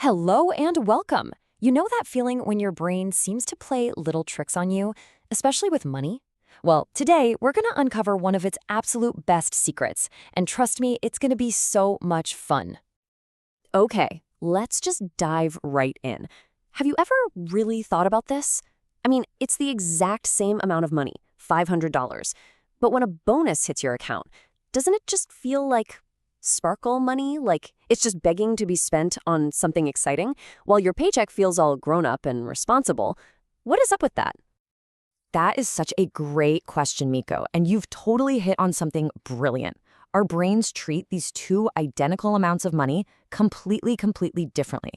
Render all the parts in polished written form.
Hello and welcome. You know that feeling when your brain seems to play little tricks on you, especially with money? Well, today we're going to uncover one of its absolute best secrets, and trust me, it's going to be so much fun. Okay, let's just dive right in. Have you ever really thought about this? I mean, it's the exact same amount of money, $500. But when a bonus hits your account, doesn't it just feel like sparkle money? Like it's just begging to be spent on something exciting, while your paycheck feels all grown up and responsible. What is up with that? That is such a great question, Miko, and you've totally hit on something brilliant. Our brains treat these two identical amounts of money completely differently.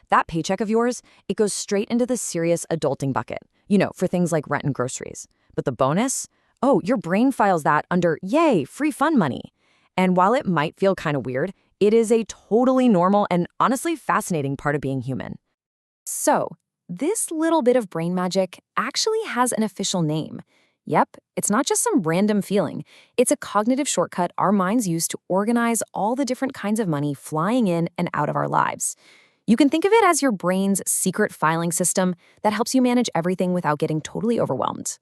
That paycheck of yours, it goes straight into the serious adulting bucket, for things like rent and groceries. But the bonus? Oh, your brain files that under, yay, free fun money. And while it might feel kind of weird, it is a totally normal and honestly fascinating part of being human. So, this little bit of brain magic actually has an official name. Yep, it's not just some random feeling. It's a cognitive shortcut our minds use to organize all the different kinds of money flying in and out of our lives. You can think of it as your brain's secret filing system that helps you manage everything without getting totally overwhelmed.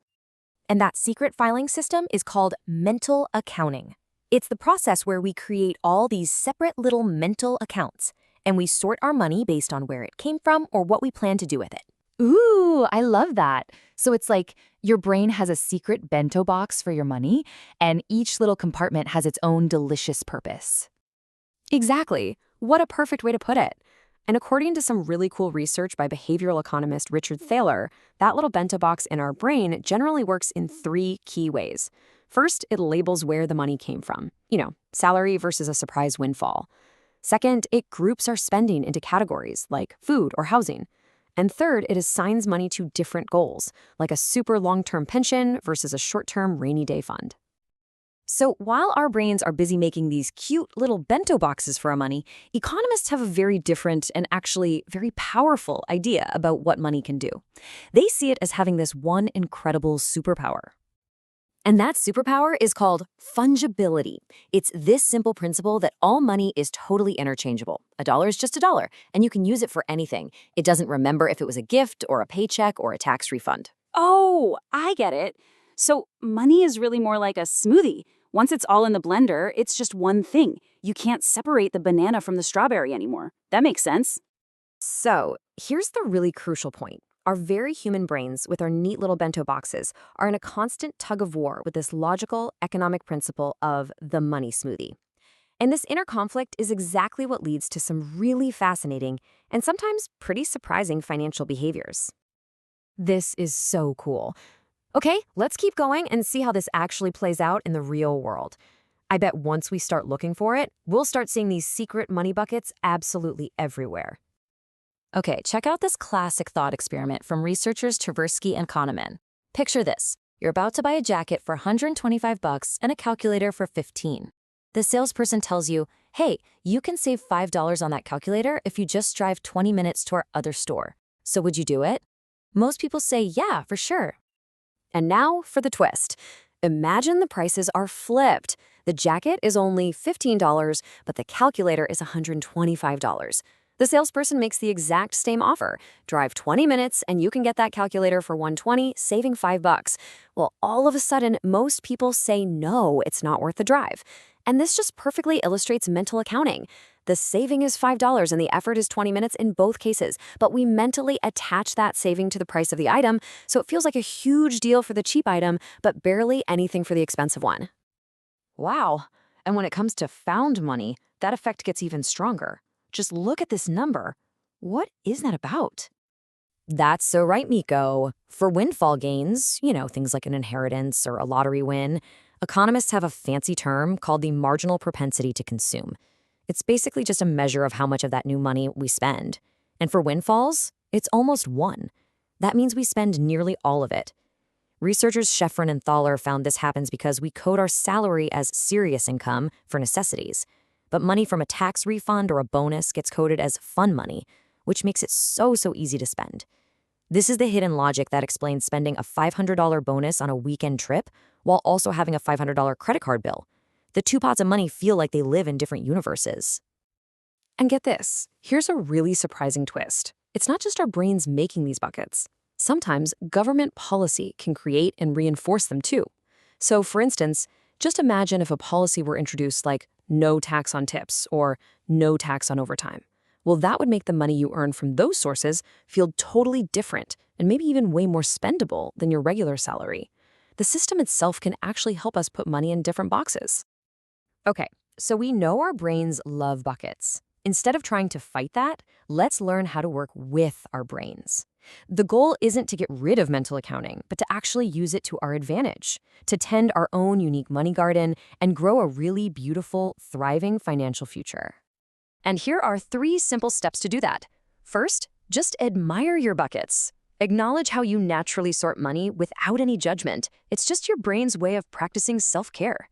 And that secret filing system is called mental accounting. It's the process where we create all these separate little mental accounts, and we sort our money based on where it came from or what we plan to do with it. Ooh, I love that. So it's like your brain has a secret bento box for your money, and each little compartment has its own delicious purpose. Exactly. What a perfect way to put it. And according to some really cool research by behavioral economist Richard Thaler, that little bento box in our brain generally works in three key ways. First, it labels where the money came from. Salary versus a surprise windfall. Second, it groups our spending into categories like food or housing. And third, it assigns money to different goals, like a super long-term pension versus a short-term rainy day fund. So while our brains are busy making these cute little bento boxes for our money, economists have a very different and actually very powerful idea about what money can do. They see it as having this one incredible superpower. And that superpower is called fungibility. It's this simple principle that all money is totally interchangeable. A dollar is just a dollar, and you can use it for anything. It doesn't remember if it was a gift or a paycheck or a tax refund. Oh, I get it. So money is really more like a smoothie. Once it's all in the blender, it's just one thing. You can't separate the banana from the strawberry anymore. That makes sense. So here's the really crucial point. Our very human brains, with our neat little bento boxes, are in a constant tug of war with this logical economic principle of the money smoothie. And this inner conflict is exactly what leads to some really fascinating and sometimes pretty surprising financial behaviors. This is so cool. Okay, let's keep going and see how this actually plays out in the real world. I bet once we start looking for it, we'll start seeing these secret money buckets absolutely everywhere. Okay, check out this classic thought experiment from researchers Tversky and Kahneman. Picture this. You're about to buy a jacket for $125 and a calculator for $15. The salesperson tells you, hey, you can save $5 on that calculator if you just drive 20 minutes to our other store. So would you do it? Most people say, yeah, for sure. And now for the twist. Imagine the prices are flipped. The jacket is only $15, but the calculator is $125. The salesperson makes the exact same offer. Drive 20 minutes and you can get that calculator for $120, saving $5. Well, all of a sudden, most people say no, it's not worth the drive. And this just perfectly illustrates mental accounting. The saving is $5 and the effort is 20 minutes in both cases, but we mentally attach that saving to the price of the item, so it feels like a huge deal for the cheap item, but barely anything for the expensive one. Wow. And when it comes to found money, that effect gets even stronger. Just look at this number. What is that about? That's so right, Miko. For windfall gains, things like an inheritance or a lottery win, economists have a fancy term called the marginal propensity to consume. It's basically just a measure of how much of that new money we spend. And for windfalls, it's almost 1. That means we spend nearly all of it. Researchers Sheffrin and Thaler found this happens because we code our salary as serious income for necessities. But money from a tax refund or a bonus gets coded as fun money, which makes it so easy to spend. This is the hidden logic that explains spending a $500 bonus on a weekend trip while also having a $500 credit card bill. The two pots of money feel like they live in different universes. And get this, here's a really surprising twist. It's not just our brains making these buckets. Sometimes government policy can create and reinforce them too. So, for instance, just imagine if a policy were introduced like no tax on tips or no tax on overtime. Well, that would make the money you earn from those sources feel totally different and maybe even way more spendable than your regular salary. The system itself can actually help us put money in different boxes. Okay, so we know our brains love buckets. Instead of trying to fight that, let's learn how to work with our brains. The goal isn't to get rid of mental accounting, but to actually use it to our advantage, to tend our own unique money garden and grow a really beautiful, thriving financial future. And here are 3 simple steps to do that. First, just admire your buckets. Acknowledge how you naturally sort money without any judgment. It's just your brain's way of practicing self-care.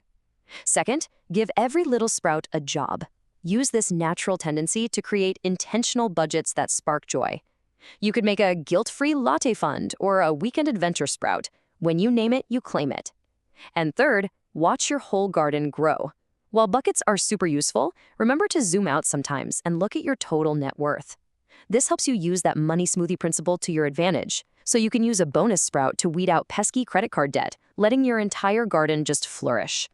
Second, give every little sprout a job. Use this natural tendency to create intentional budgets that spark joy. You could make a guilt-free latte fund or a weekend adventure sprout. When you name it, you claim it. And third, watch your whole garden grow. While buckets are super useful, remember to zoom out sometimes and look at your total net worth. This helps you use that money smoothie principle to your advantage, so you can use a bonus sprout to weed out pesky credit card debt, letting your entire garden just flourish.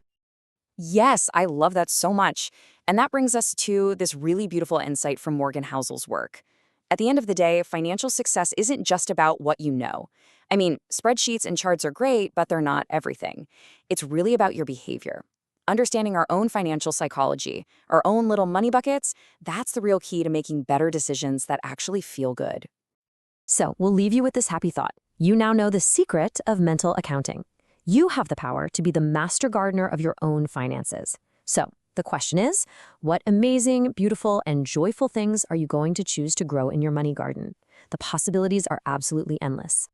Yes, I love that so much. And that brings us to this really beautiful insight from Morgan Housel's work. At the end of the day, financial success isn't just about what you know. I mean, spreadsheets and charts are great, but they're not everything. It's really about your behavior. Understanding our own financial psychology, our own little money buckets, that's the real key to making better decisions that actually feel good. So, we'll leave you with this happy thought. You now know the secret of mental accounting. You have the power to be the master gardener of your own finances. So, the question is, what amazing, beautiful, and joyful things are you going to choose to grow in your money garden? The possibilities are absolutely endless.